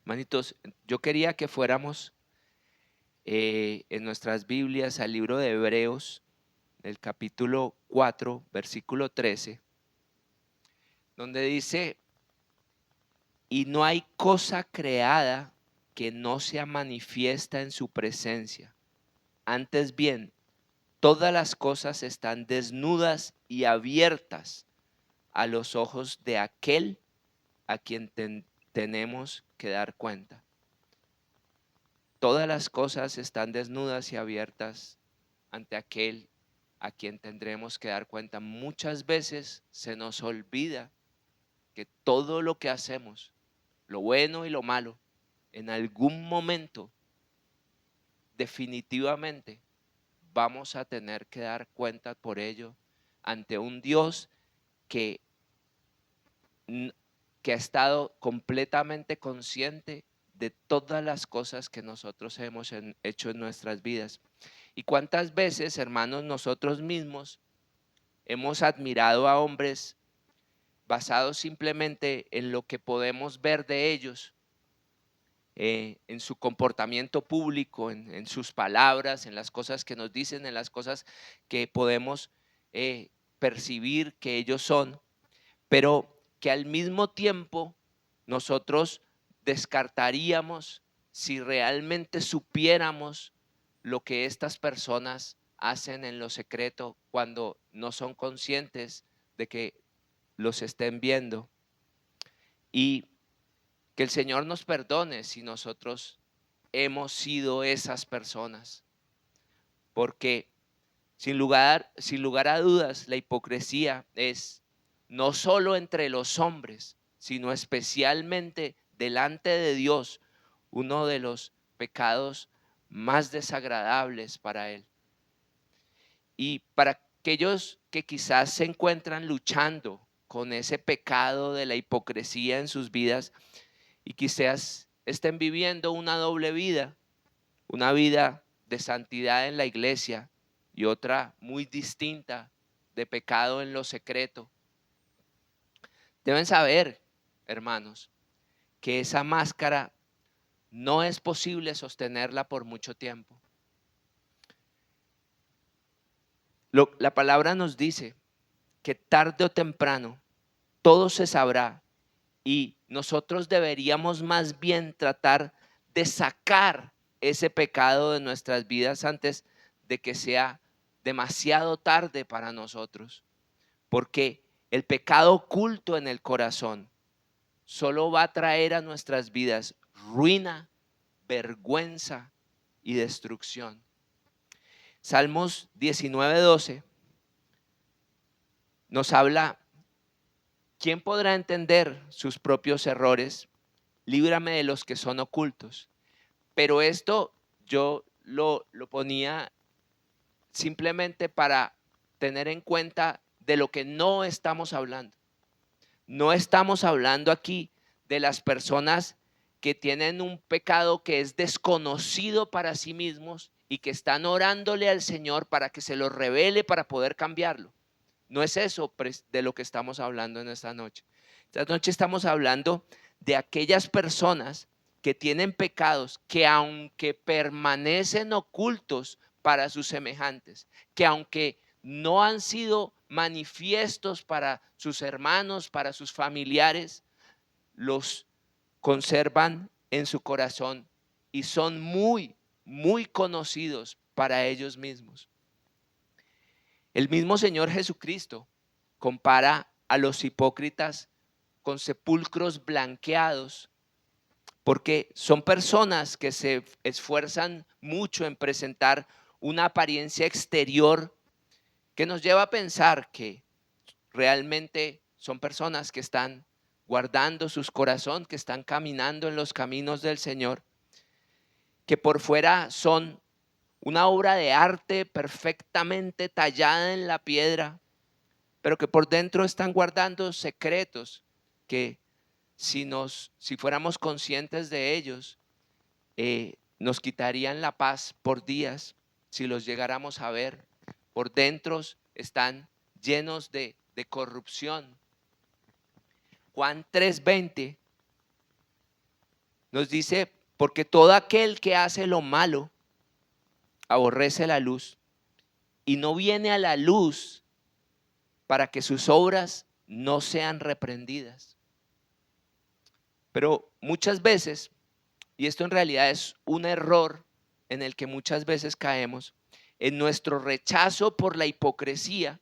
Hermanitos, yo quería que fuéramos en nuestras Biblias al libro de Hebreos, el capítulo 4, versículo 13, donde dice, y no hay cosa creada que no sea manifiesta en su presencia. Antes bien, todas las cosas están desnudas y abiertas a los ojos de aquel a quien tenemos que dar cuenta. Todas las cosas están desnudas y abiertas ante aquel a quien tendremos que dar cuenta. Muchas veces se nos olvida que todo lo que hacemos, lo bueno y lo malo, en algún momento definitivamente vamos a tener que dar cuenta por ello ante un Dios que, que ha estado completamente consciente de todas las cosas que nosotros hemos hecho en nuestras vidas. Y cuántas veces, hermanos, nosotros mismos hemos admirado a hombres basados simplemente en lo que podemos ver de ellos, en su comportamiento público, en sus palabras, en las cosas que nos dicen, en las cosas que podemos percibir que ellos son, pero que al mismo tiempo nosotros descartaríamos si realmente supiéramos lo que estas personas hacen en lo secreto cuando no son conscientes de que los estén viendo. Y que el Señor nos perdone si nosotros hemos sido esas personas, porque sin lugar a dudas, la hipocresía es no solo entre los hombres, sino especialmente delante de Dios, uno de los pecados más desagradables para Él. Y para aquellos que quizás se encuentran luchando con ese pecado de la hipocresía en sus vidas y quizás estén viviendo una doble vida, una vida de santidad en la iglesia y otra muy distinta de pecado en lo secreto. Deben saber, hermanos, que esa máscara no es posible sostenerla por mucho tiempo. La palabra nos dice que tarde o temprano todo se sabrá y nosotros deberíamos más bien tratar de sacar ese pecado de nuestras vidas antes de que sea demasiado tarde para nosotros, porque el pecado oculto en el corazón solo va a traer a nuestras vidas ruina, vergüenza y destrucción. Salmos 19:12 nos habla: ¿quién podrá entender sus propios errores? Líbrame de los que son ocultos. Pero esto yo lo ponía simplemente para tener en cuenta de lo que no estamos hablando. No estamos hablando aquí de las personas que tienen un pecado que es desconocido para sí mismos y que están orándole al Señor para que se lo revele para poder cambiarlo. No es eso de lo que estamos hablando en esta noche. Esta noche estamos hablando de aquellas personas que tienen pecados que aunque permanecen ocultos para sus semejantes, que aunque no han sido manifiestos para sus hermanos, para sus familiares, los conservan en su corazón y son muy, muy conocidos para ellos mismos. El mismo Señor Jesucristo compara a los hipócritas con sepulcros blanqueados, porque son personas que se esfuerzan mucho en presentar una apariencia exterior que nos lleva a pensar que realmente son personas que están guardando sus corazones, que están caminando en los caminos del Señor, que por fuera son una obra de arte perfectamente tallada en la piedra, pero que por dentro están guardando secretos que si fuéramos conscientes de ellos, nos quitarían la paz por días si los llegáramos a ver. Por dentro están llenos de corrupción. Juan 3:20 nos dice, porque todo aquel que hace lo malo aborrece la luz y no viene a la luz para que sus obras no sean reprendidas. Pero muchas veces, y esto en realidad es un error en el que muchas veces caemos, en nuestro rechazo por la hipocresía,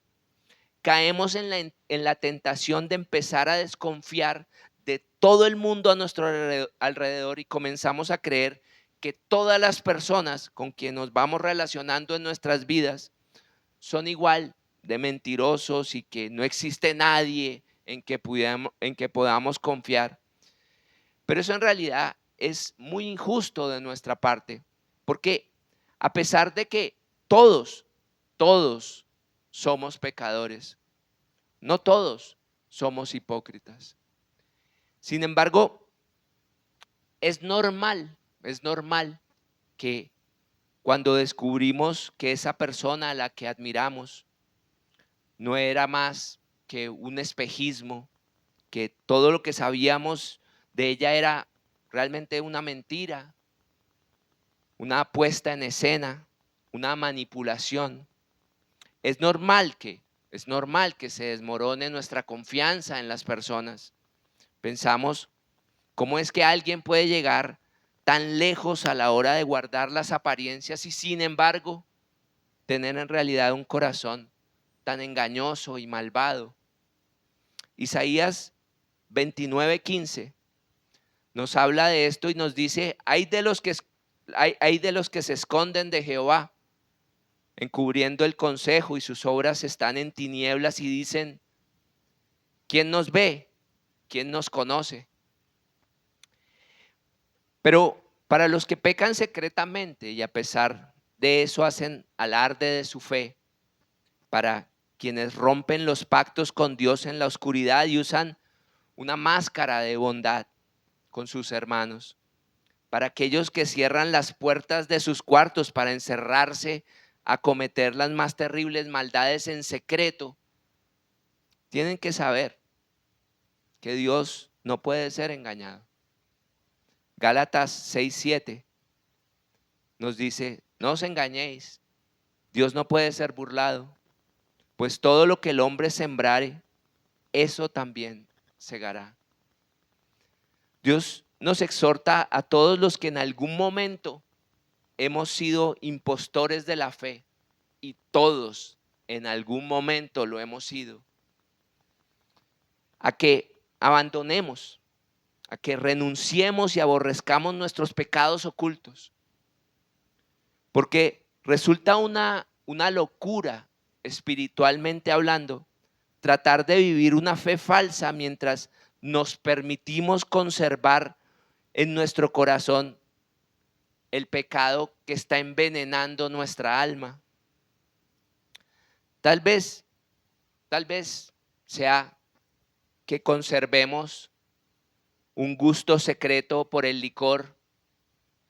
caemos en la tentación de empezar a desconfiar de todo el mundo a nuestro alrededor y comenzamos a creer que todas las personas con quien nos vamos relacionando en nuestras vidas son igual de mentirosos y que no existe nadie en que podamos confiar. Pero eso en realidad es muy injusto de nuestra parte, porque a pesar de que todos somos pecadores, no todos somos hipócritas. Sin embargo, es normal que cuando descubrimos que esa persona a la que admiramos no era más que un espejismo, que todo lo que sabíamos de ella era realmente una mentira, una puesta en escena, una manipulación. Es normal que se desmorone nuestra confianza en las personas. Pensamos, ¿cómo es que alguien puede llegar tan lejos a la hora de guardar las apariencias y sin embargo tener en realidad un corazón tan engañoso y malvado? Isaías 29:15 nos habla de esto y nos dice, hay de los que se esconden de Jehová, encubriendo el consejo, y sus obras están en tinieblas y dicen, ¿quién nos ve? ¿Quién nos conoce? Pero para los que pecan secretamente y a pesar de eso hacen alarde de su fe, para quienes rompen los pactos con Dios en la oscuridad y usan una máscara de bondad con sus hermanos, para aquellos que cierran las puertas de sus cuartos para encerrarse a cometer las más terribles maldades en secreto, tienen que saber que Dios no puede ser engañado. Gálatas 6:7 nos dice, no os engañéis, Dios no puede ser burlado, pues todo lo que el hombre sembrare, eso también segará. Dios nos exhorta a todos los que en algún momento hemos sido impostores de la fe, y todos en algún momento lo hemos sido, a que abandonemos, a que renunciemos y aborrezcamos nuestros pecados ocultos, porque resulta una locura espiritualmente hablando tratar de vivir una fe falsa mientras nos permitimos conservar en nuestro corazón el pecado que está envenenando nuestra alma. Tal vez sea que conservemos un gusto secreto por el licor,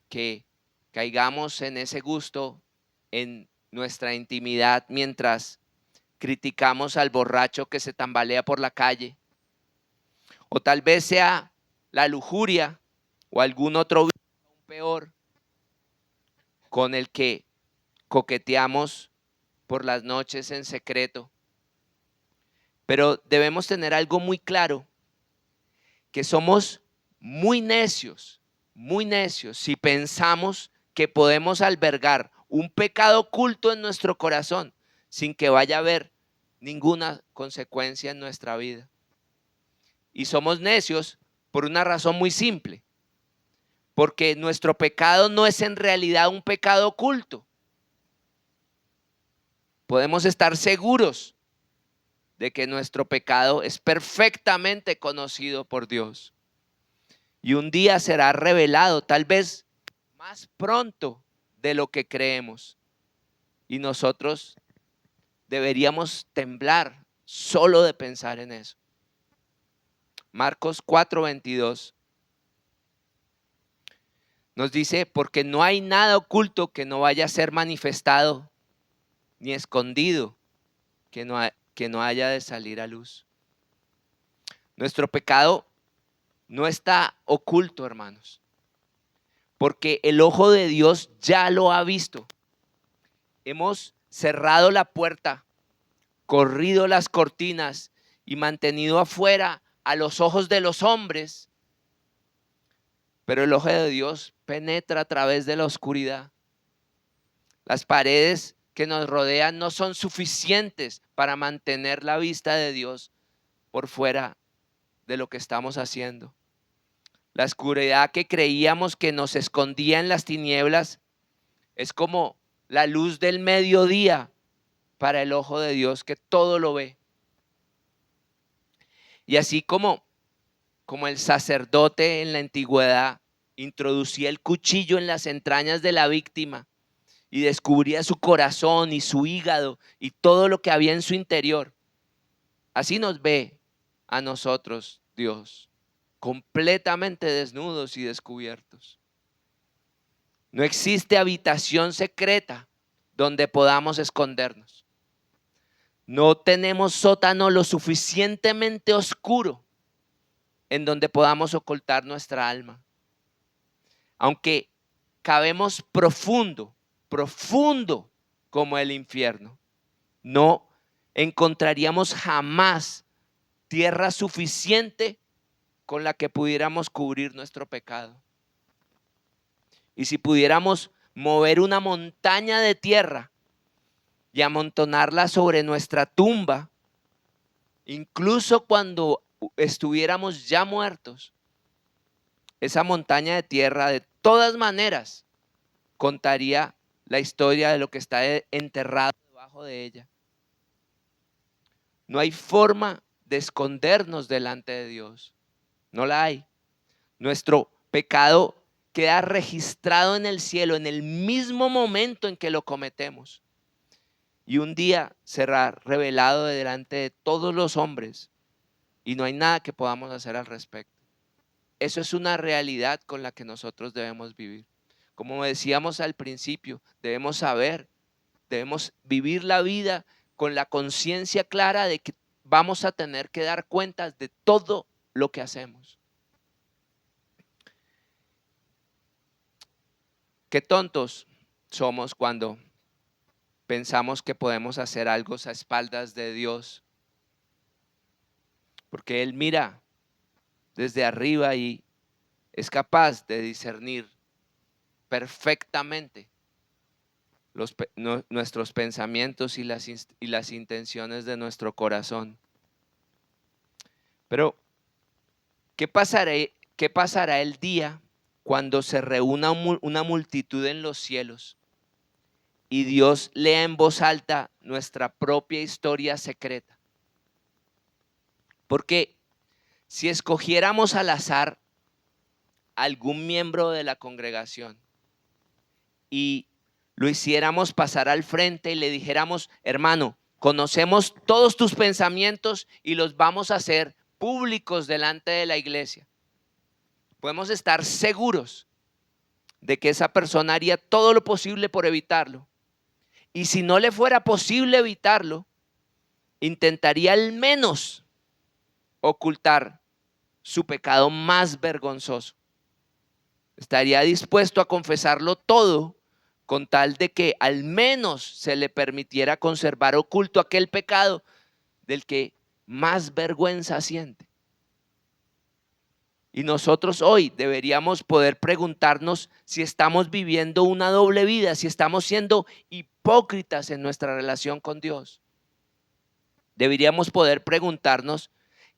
que caigamos en ese gusto en nuestra intimidad mientras criticamos al borracho que se tambalea por la calle. O tal vez sea la lujuria o algún otro vicio aún peor con el que coqueteamos por las noches en secreto. Pero debemos tener algo muy claro, que somos muy necios si pensamos que podemos albergar un pecado oculto en nuestro corazón sin que vaya a haber ninguna consecuencia en nuestra vida. Y somos necios por una razón muy simple, porque nuestro pecado no es en realidad un pecado oculto. Podemos estar seguros de que nuestro pecado es perfectamente conocido por Dios. Y un día será revelado, tal vez más pronto de lo que creemos. Y nosotros deberíamos temblar solo de pensar en eso. Marcos 4:22 nos dice, porque no hay nada oculto que no vaya a ser manifestado, ni escondido que no haya de salir a luz. Nuestro pecado no está oculto, hermanos. porque el ojo de Dios ya lo ha visto. Hemos cerrado la puerta, corrido las cortinas y mantenido afuera a los ojos de los hombres, pero el ojo de Dios penetra a través de la oscuridad. Las paredes que nos rodean no son suficientes para mantener la vista de Dios por fuera de lo que estamos haciendo. La oscuridad que creíamos que nos escondía en las tinieblas es como la luz del mediodía para el ojo de Dios, que todo lo ve. Y así como el sacerdote en la antigüedad introducía el cuchillo en las entrañas de la víctima y descubría su corazón y su hígado y todo lo que había en su interior, así nos ve a nosotros Dios, completamente desnudos y descubiertos. No existe habitación secreta donde podamos escondernos. No tenemos sótano lo suficientemente oscuro en donde podamos ocultar nuestra alma. Aunque cabemos profundo como el infierno, no encontraríamos jamás tierra suficiente con la que pudiéramos cubrir nuestro pecado. Y si pudiéramos mover una montaña de tierra y amontonarla sobre nuestra tumba, incluso cuando estuviéramos ya muertos, esa montaña de tierra de todas maneras contaría la historia de lo que está enterrado debajo de ella. No hay forma de escondernos delante de Dios. No la hay. Nuestro pecado queda registrado en el cielo en el mismo momento en que lo cometemos. Y un día será revelado delante de todos los hombres y no hay nada que podamos hacer al respecto. Eso es una realidad con la que nosotros debemos vivir. Como decíamos al principio, debemos saber, debemos vivir la vida con la conciencia clara de que vamos a tener que dar cuentas de todo lo que hacemos. Qué tontos somos cuando pensamos que podemos hacer algo a espaldas de Dios, porque Él mira desde arriba y es capaz de discernir perfectamente nuestros pensamientos y las intenciones de nuestro corazón. Pero, ¿qué pasará el día cuando se reúna una multitud en los cielos y Dios lea en voz alta nuestra propia historia secreta? Porque si escogiéramos al azar algún miembro de la congregación y lo hiciéramos pasar al frente y le dijéramos: hermano, conocemos todos tus pensamientos y los vamos a hacer públicos delante de la iglesia, podemos estar seguros de que esa persona haría todo lo posible por evitarlo. Y si no le fuera posible evitarlo, intentaría al menos ocultar su pecado más vergonzoso. Estaría dispuesto a confesarlo todo con tal de que al menos se le permitiera conservar oculto aquel pecado del que más vergüenza siente. Y nosotros hoy deberíamos poder preguntarnos si estamos viviendo una doble vida, si estamos siendo hipócritas en nuestra relación con Dios. Deberíamos poder preguntarnos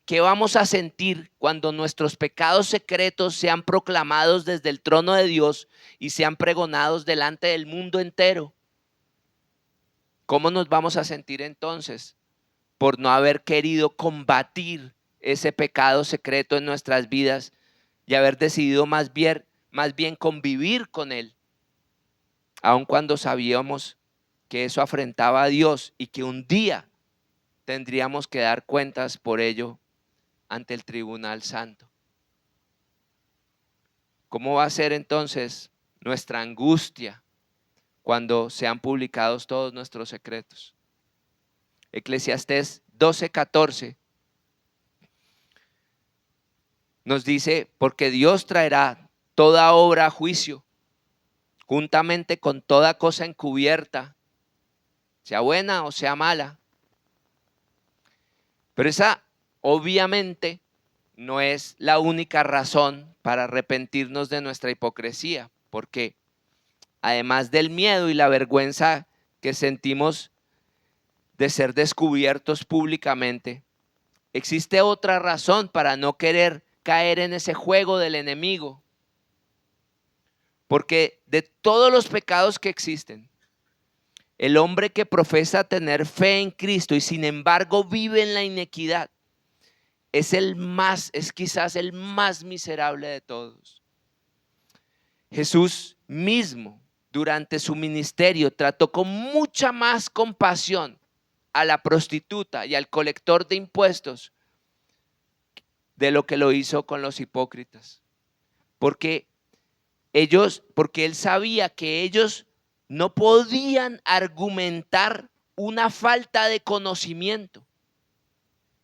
qué vamos a sentir cuando nuestros pecados secretos sean proclamados desde el trono de Dios y sean pregonados delante del mundo entero. ¿Cómo nos vamos a sentir entonces por no haber querido combatir ese pecado secreto en nuestras vidas y haber decidido más bien convivir con él, aun cuando sabíamos que eso afrentaba a Dios y que un día tendríamos que dar cuentas por ello ante el tribunal santo? ¿Cómo va a ser entonces nuestra angustia cuando sean publicados todos nuestros secretos? Eclesiastés 12:14 nos dice: porque Dios traerá toda obra a juicio juntamente con toda cosa encubierta, sea buena o sea mala. Pero esa obviamente no es la única razón para arrepentirnos de nuestra hipocresía, porque además del miedo y la vergüenza que sentimos de ser descubiertos públicamente, existe otra razón para no querer caer en ese juego del enemigo. Porque de todos los pecados que existen, el hombre que profesa tener fe en Cristo y sin embargo vive en la inequidad, es quizás el más miserable de todos. Jesús mismo, durante su ministerio, trató con mucha más compasión a la prostituta y al colector de impuestos de lo que lo hizo con los hipócritas. Porque él sabía que ellos no podían argumentar una falta de conocimiento,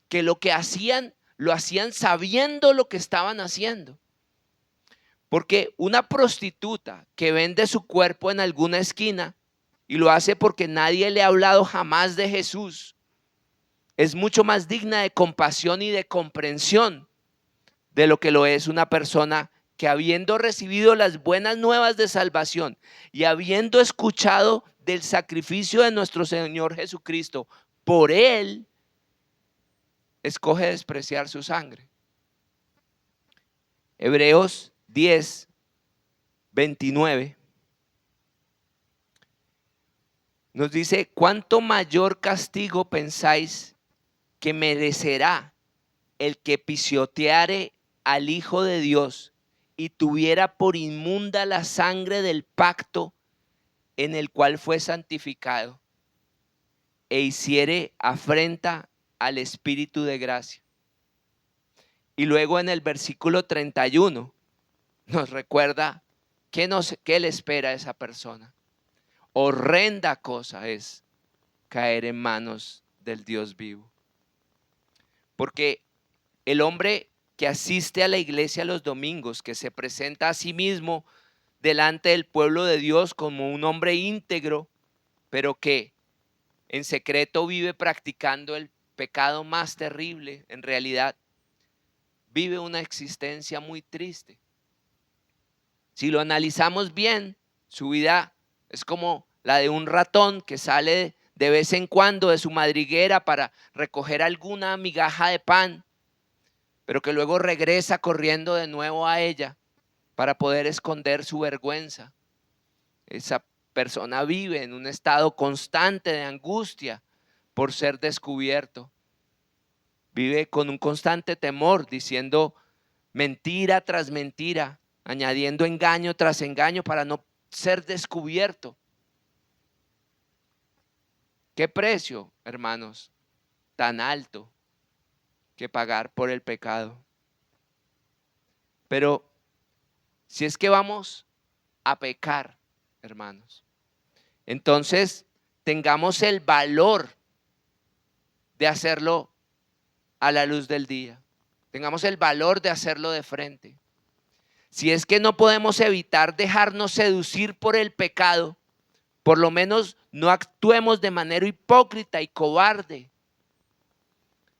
que lo que hacían, lo hacían sabiendo lo que estaban haciendo. Porque una prostituta que vende su cuerpo en alguna esquina y lo hace porque nadie le ha hablado jamás de Jesús, es mucho más digna de compasión y de comprensión de lo que lo es una persona que, habiendo recibido las buenas nuevas de salvación y habiendo escuchado del sacrificio de nuestro Señor Jesucristo, por él escoge despreciar su sangre. Hebreos 10, 29 nos dice: ¿cuánto mayor castigo pensáis que merecerá el que pisoteare al Hijo de Dios y tuviera por inmunda la sangre del pacto en el cual fue santificado e hiciere afrenta al Espíritu de gracia? Y luego en el versículo 31 nos recuerda qué le espera a esa persona. Horrenda cosa es caer en manos del Dios vivo. Porque el hombre que asiste a la iglesia los domingos, que se presenta a sí mismo delante del pueblo de Dios como un hombre íntegro, pero que en secreto vive practicando el pecado más terrible, en realidad vive una existencia muy triste. Si lo analizamos bien, su vida es como la de un ratón que sale de vez en cuando de su madriguera para recoger alguna migaja de pan, pero que luego regresa corriendo de nuevo a ella para poder esconder su vergüenza. Esa persona vive en un estado constante de angustia por ser descubierto. Vive con un constante temor, diciendo mentira tras mentira, añadiendo engaño tras engaño para no ser descubierto. ¿Qué precio, hermanos, tan alto que pagar por el pecado? Pero si es que vamos a pecar, hermanos, entonces tengamos el valor de hacerlo a la luz del día. Tengamos el valor de hacerlo de frente. Si es que no podemos evitar dejarnos seducir por el pecado, por lo menos no actuemos de manera hipócrita y cobarde.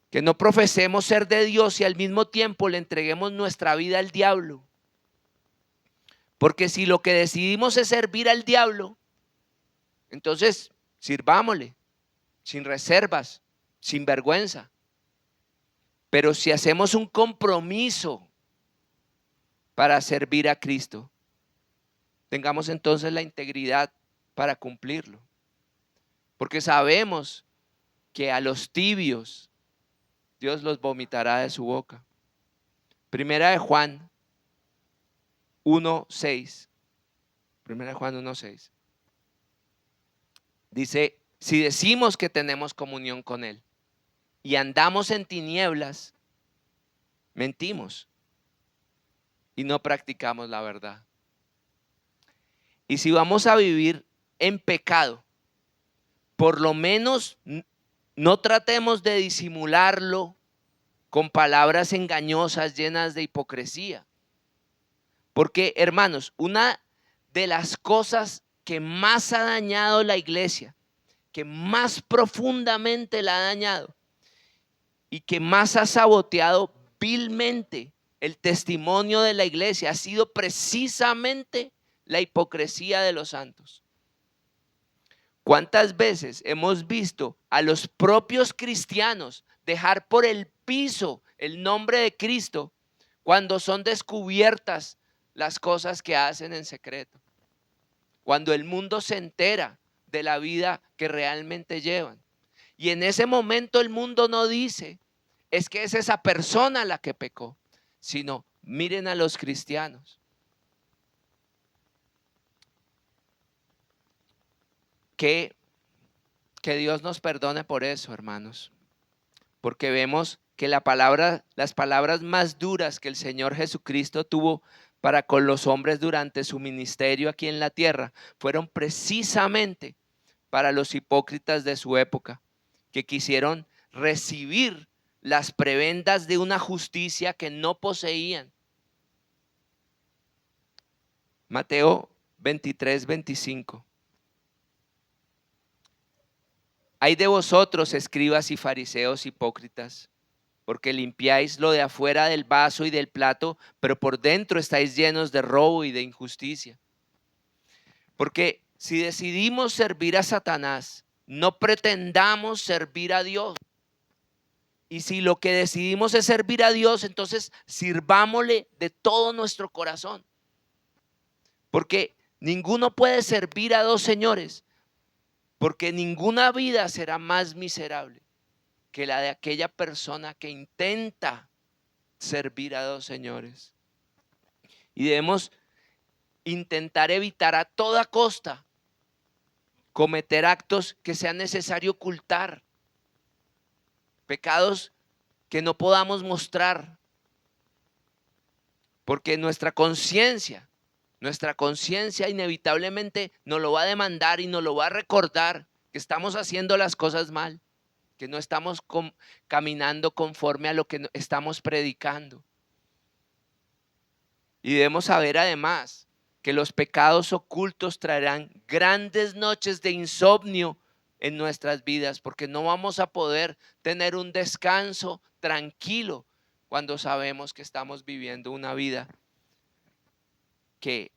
Que no profesemos ser de Dios y al mismo tiempo le entreguemos nuestra vida al diablo. Porque si lo que decidimos es servir al diablo, entonces sirvámosle sin reservas, sin vergüenza. Pero si hacemos un compromiso para servir a Cristo, tengamos entonces la integridad para cumplirlo. Porque sabemos que a los tibios Dios los vomitará de su boca. Primera de Juan 1:6. Primera de Juan 1:6. Dice: si decimos que tenemos comunión con Él y andamos en tinieblas, mentimos y no practicamos la verdad. Y si vamos a vivir en pecado, por lo menos no tratemos de disimularlo con palabras engañosas llenas de hipocresía. Porque, hermanos, una de las cosas que más ha dañado la iglesia, que más profundamente la ha dañado y que más ha saboteado vilmente el testimonio de la iglesia, ha sido precisamente la hipocresía de los santos. ¿Cuántas veces hemos visto a los propios cristianos dejar por el piso el nombre de Cristo cuando son descubiertas las cosas que hacen en secreto? Cuando el mundo se entera de la vida que realmente llevan. Y en ese momento el mundo no dice, es que es esa persona la que pecó, sino miren a los cristianos. Que Dios nos perdone por eso, hermanos. Porque vemos que las palabras más duras que el Señor Jesucristo tuvo para con los hombres durante su ministerio aquí en la tierra fueron precisamente para los hipócritas de su época, que quisieron recibir las prebendas de una justicia que no poseían. Mateo 23:25. Hay de vosotros, escribas y fariseos hipócritas, porque limpiáis lo de afuera del vaso y del plato, pero por dentro estáis llenos de robo y de injusticia. Porque si decidimos servir a Satanás, no pretendamos servir a Dios. Y si lo que decidimos es servir a Dios, entonces sirvámosle de todo nuestro corazón. Porque ninguno puede servir a dos señores, porque ninguna vida será más miserable que la de aquella persona que intenta servir a dos señores. Y debemos intentar evitar a toda costa cometer actos que sea necesario ocultar, pecados que no podamos mostrar, porque nuestra conciencia inevitablemente nos lo va a demandar y nos lo va a recordar que estamos haciendo las cosas mal, que no estamos caminando conforme a lo que estamos predicando. Y debemos saber además que los pecados ocultos traerán grandes noches de insomnio en nuestras vidas, porque no vamos a poder tener un descanso tranquilo cuando sabemos que estamos viviendo una vida que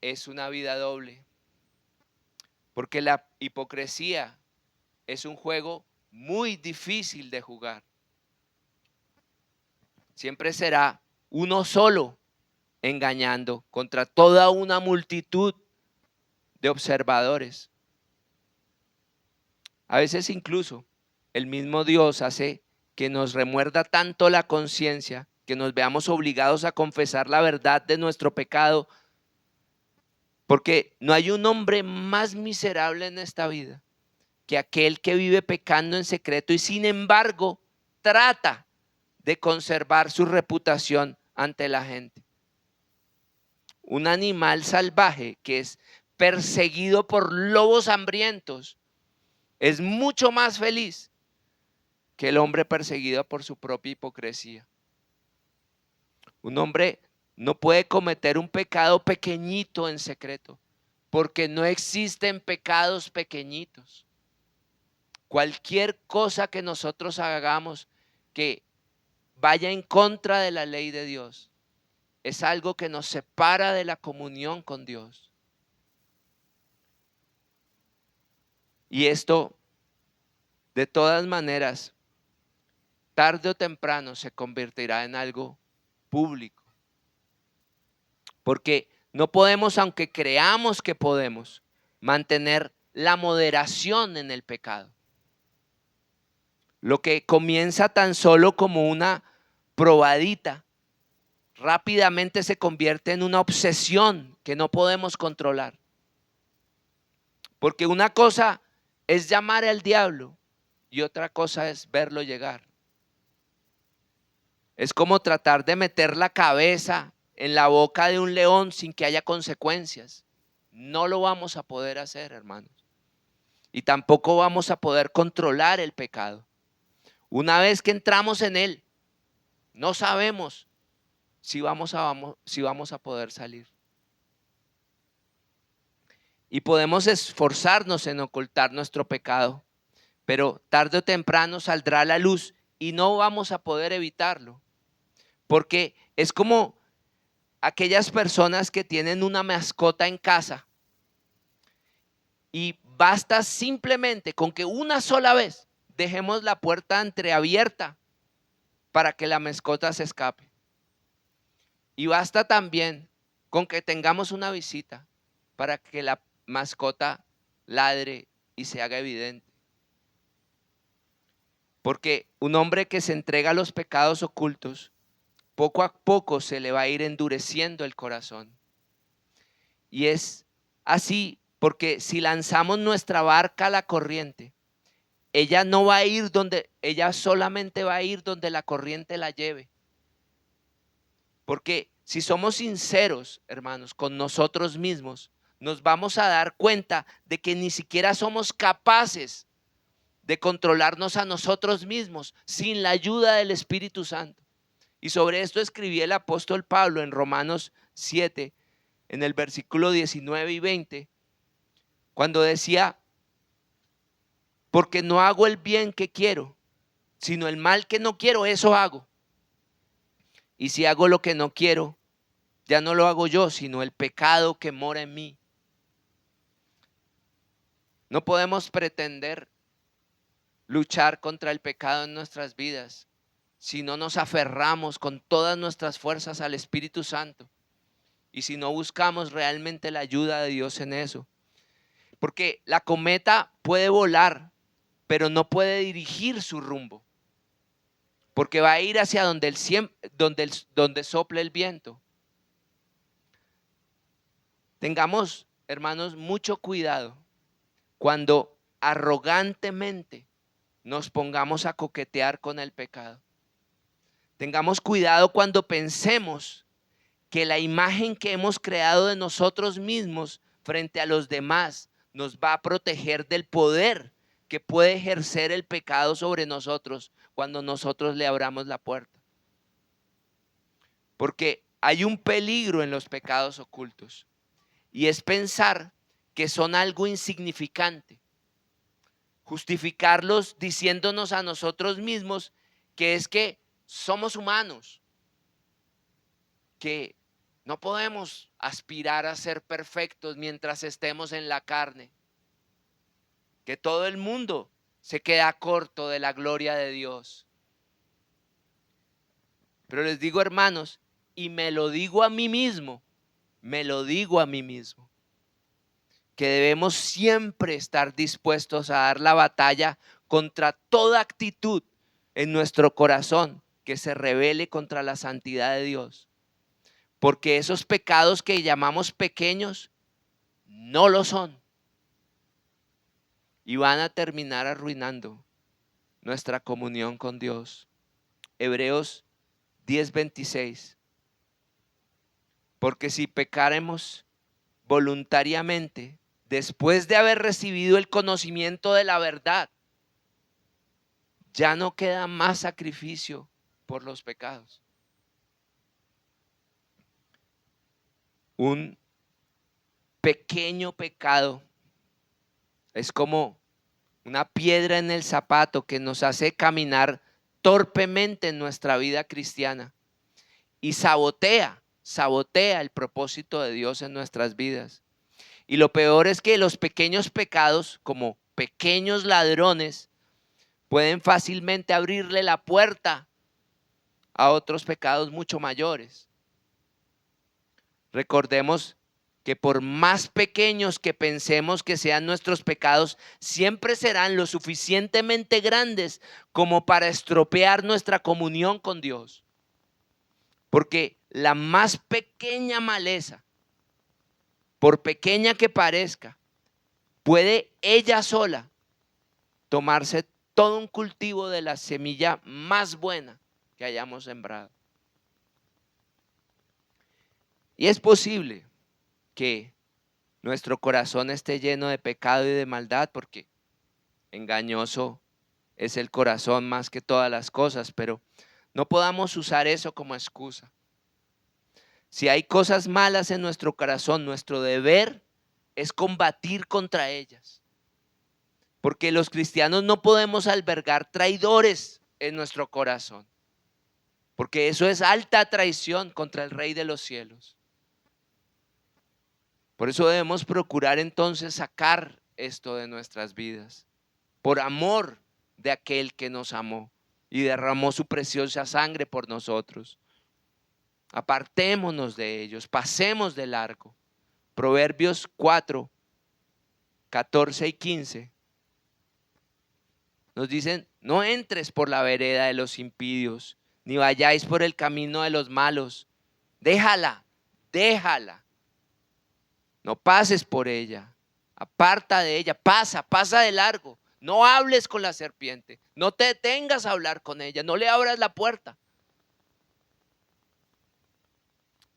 es una vida doble. Porque la hipocresía es un juego muy difícil de jugar. Siempre será uno solo engañando contra toda una multitud de observadores. A veces incluso el mismo Dios hace que nos remuerda tanto la conciencia, que nos veamos obligados a confesar la verdad de nuestro pecado, porque no hay un hombre más miserable en esta vida que aquel que vive pecando en secreto y sin embargo trata de conservar su reputación ante la gente. Un animal salvaje que es perseguido por lobos hambrientos es mucho más feliz que el hombre perseguido por su propia hipocresía. Un hombre no puede cometer un pecado pequeñito en secreto, porque no existen pecados pequeñitos. Cualquier cosa que nosotros hagamos que vaya en contra de la ley de Dios es algo que nos separa de la comunión con Dios. Y esto, de todas maneras, tarde o temprano se convertirá en algo público. Porque no podemos, aunque creamos que podemos, mantener la moderación en el pecado. Lo que comienza tan solo como una probadita, rápidamente se convierte en una obsesión que no podemos controlar. Porque una cosa es llamar al diablo y otra cosa es verlo llegar. Es como tratar de meter la cabeza en la boca de un león sin que haya consecuencias. No lo vamos a poder hacer, hermanos. Y tampoco vamos a poder controlar el pecado. Una vez que entramos en él, no sabemos si vamos a poder salir. Y podemos esforzarnos en ocultar nuestro pecado, pero tarde o temprano saldrá a la luz y no vamos a poder evitarlo. Porque es como aquellas personas que tienen una mascota en casa y basta simplemente con que una sola vez dejemos la puerta entreabierta para que la mascota se escape. Y basta también con que tengamos una visita para que la mascota ladre y se haga evidente. Porque un hombre que se entrega a los pecados ocultos, poco a poco se le va a ir endureciendo el corazón. Y es así porque si lanzamos nuestra barca a la corriente, ella no va a ir ella solamente va a ir donde la corriente la lleve. Porque si somos sinceros, hermanos, con nosotros mismos, nos vamos a dar cuenta de que ni siquiera somos capaces de controlarnos a nosotros mismos sin la ayuda del Espíritu Santo. Y sobre esto escribía el apóstol Pablo en Romanos 7, en el versículo 19 y 20, cuando decía: porque no hago el bien que quiero, sino el mal que no quiero, eso hago. Y si hago lo que no quiero, ya no lo hago yo, sino el pecado que mora en mí. No podemos pretender luchar contra el pecado en nuestras vidas si no nos aferramos con todas nuestras fuerzas al Espíritu Santo y si no buscamos realmente la ayuda de Dios en eso. Porque la cometa puede volar, pero no puede dirigir su rumbo, porque va a ir hacia donde sople el viento. Tengamos, hermanos, mucho cuidado cuando arrogantemente nos pongamos a coquetear con el pecado. Tengamos cuidado cuando pensemos que la imagen que hemos creado de nosotros mismos frente a los demás nos va a proteger del poder que puede ejercer el pecado sobre nosotros cuando nosotros le abramos la puerta. Porque hay un peligro en los pecados ocultos y es pensar que son algo insignificante. Justificarlos diciéndonos a nosotros mismos que es que somos humanos, que no podemos aspirar a ser perfectos mientras estemos en la carne, que todo el mundo se queda corto de la gloria de Dios. Pero les digo, hermanos, y me lo digo a mí mismo, que debemos siempre estar dispuestos a dar la batalla contra toda actitud en nuestro corazón que se rebele contra la santidad de Dios. Porque esos pecados que llamamos pequeños no lo son. Y van a terminar arruinando nuestra comunión con Dios. Hebreos 10:26. Porque si pecaremos voluntariamente, después de haber recibido el conocimiento de la verdad, ya no queda más sacrificio por los pecados. Un pequeño pecado es como una piedra en el zapato que nos hace caminar torpemente en nuestra vida cristiana y sabotea el propósito de Dios en nuestras vidas. Y lo peor es que los pequeños pecados, como pequeños ladrones, pueden fácilmente abrirle la puerta a otros pecados mucho mayores. Recordemos que por más pequeños que pensemos que sean nuestros pecados, siempre serán lo suficientemente grandes como para estropear nuestra comunión con Dios. Porque la más pequeña maleza, por pequeña que parezca, puede ella sola tomarse todo un cultivo de la semilla más buena que hayamos sembrado. Y es posible que nuestro corazón esté lleno de pecado y de maldad, porque engañoso es el corazón más que todas las cosas, pero no podamos usar eso como excusa. Si hay cosas malas en nuestro corazón, nuestro deber es combatir contra ellas. Porque los cristianos no podemos albergar traidores en nuestro corazón. Porque eso es alta traición contra el Rey de los cielos. Por eso debemos procurar entonces sacar esto de nuestras vidas. Por amor de aquel que nos amó y derramó su preciosa sangre por nosotros. Apartémonos de ellos, pasemos de largo. Proverbios 4, 14 y 15 nos dicen: no entres por la vereda de los impíos, ni vayáis por el camino de los malos. Déjala, déjala. No pases por ella, aparta de ella, pasa de largo. No hables con la serpiente, no te detengas a hablar con ella, no le abras la puerta.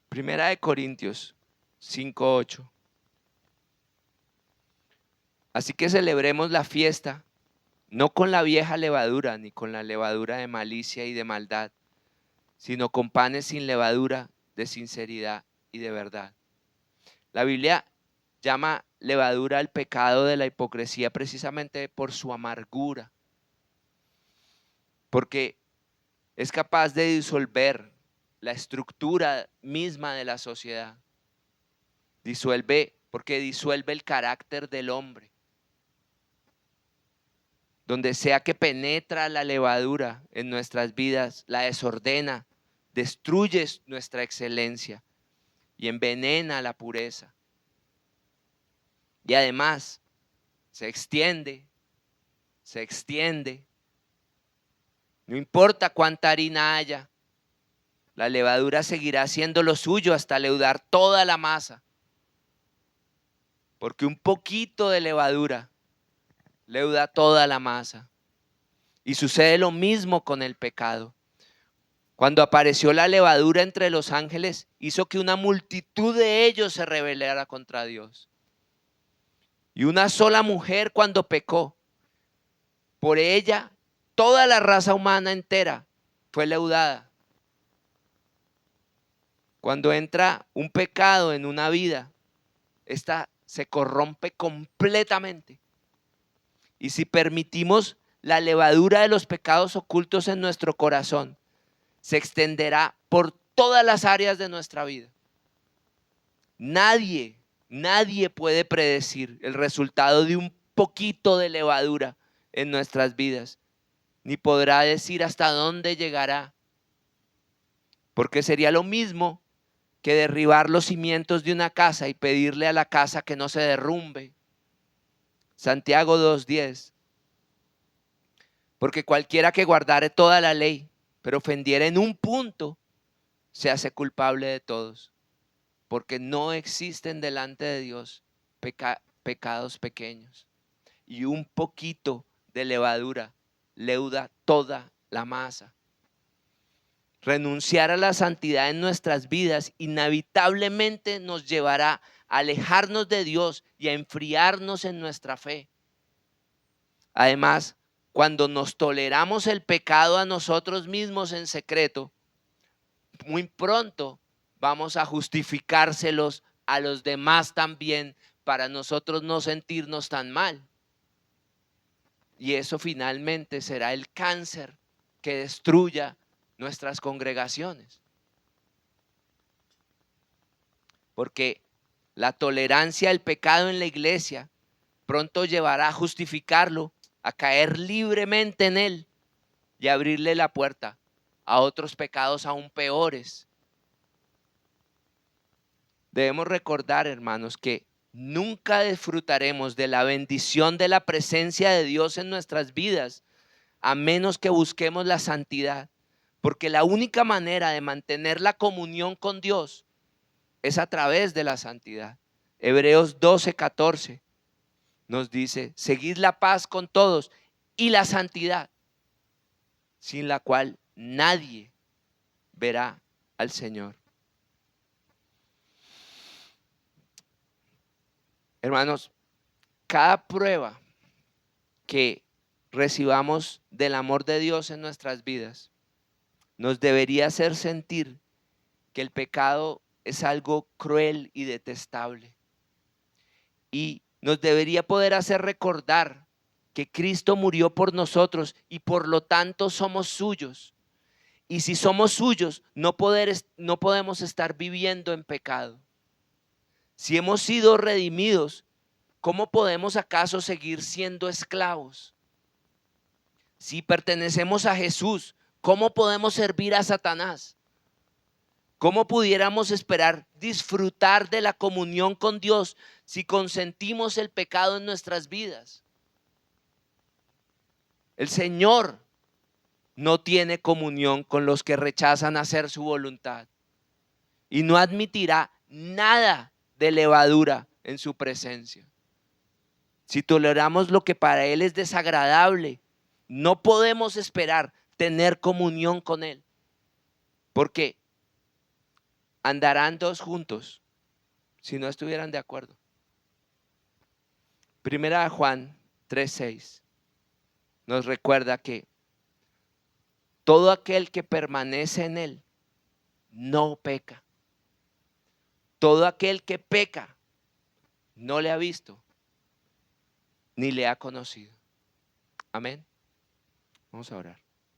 Primera de Corintios 5:8. Así que celebremos la fiesta, no con la vieja levadura, ni con la levadura de malicia y de maldad, sino con panes sin levadura, de sinceridad y de verdad. La Biblia llama levadura al pecado de la hipocresía precisamente por su amargura, porque es capaz de disolver la estructura misma de la sociedad. Porque disuelve el carácter del hombre. Donde sea que penetra la levadura en nuestras vidas, la desordena, destruye nuestra excelencia y envenena la pureza. Y además se extiende. No importa cuánta harina haya, la levadura seguirá haciendo lo suyo hasta leudar toda la masa. Porque un poquito de levadura leuda toda la masa. Y sucede lo mismo con el pecado. Cuando apareció la levadura entre los ángeles, hizo que una multitud de ellos se rebelara contra Dios. Y una sola mujer, cuando pecó, por ella toda la raza humana entera fue leudada. Cuando entra un pecado en una vida, esta se corrompe completamente. Y si permitimos la levadura de los pecados ocultos en nuestro corazón, se extenderá por todas las áreas de nuestra vida. Nadie puede predecir el resultado de un poquito de levadura en nuestras vidas, ni podrá decir hasta dónde llegará, porque sería lo mismo que derribar los cimientos de una casa y pedirle a la casa que no se derrumbe. Santiago 2:10. Porque cualquiera que guardare toda la ley, pero ofendiera en un punto, se hace culpable de todos. Porque no existen delante de Dios pecados pequeños. Y un poquito de levadura leuda toda la masa. Renunciar a la santidad en nuestras vidas inevitablemente nos llevará a alejarnos de Dios y a enfriarnos en nuestra fe. Además, cuando nos toleramos el pecado a nosotros mismos en secreto, muy pronto vamos a justificárselos a los demás también para nosotros no sentirnos tan mal. Y eso finalmente será el cáncer que destruya nuestras congregaciones. Porque la tolerancia al pecado en la iglesia pronto llevará a justificarlo, a caer libremente en él y abrirle la puerta a otros pecados aún peores. Debemos recordar, hermanos, que nunca disfrutaremos de la bendición de la presencia de Dios en nuestras vidas a menos que busquemos la santidad, porque la única manera de mantener la comunión con Dios es a través de la santidad. Hebreos 12:14 nos dice: seguid la paz con todos y la santidad, sin la cual nadie verá al Señor. Hermanos, cada prueba que recibamos del amor de Dios en nuestras vidas nos debería hacer sentir que el pecado es algo cruel y detestable. Y nos debería poder hacer recordar que Cristo murió por nosotros y por lo tanto somos suyos. Y si somos suyos, no podemos estar viviendo en pecado. Si hemos sido redimidos, ¿cómo podemos acaso seguir siendo esclavos? Si pertenecemos a Jesús, ¿cómo podemos servir a Satanás? ¿Cómo pudiéramos esperar disfrutar de la comunión con Dios si consentimos el pecado en nuestras vidas? El Señor no tiene comunión con los que rechazan hacer su voluntad y no admitirá nada de levadura en su presencia. Si toleramos lo que para Él es desagradable, no podemos esperar tener comunión con Él, porque andarán dos juntos si no estuvieran de acuerdo. Primera de Juan 3:6 nos recuerda que todo aquel que permanece en Él no peca. Todo aquel que peca no le ha visto ni le ha conocido. Amén. Vamos a orar.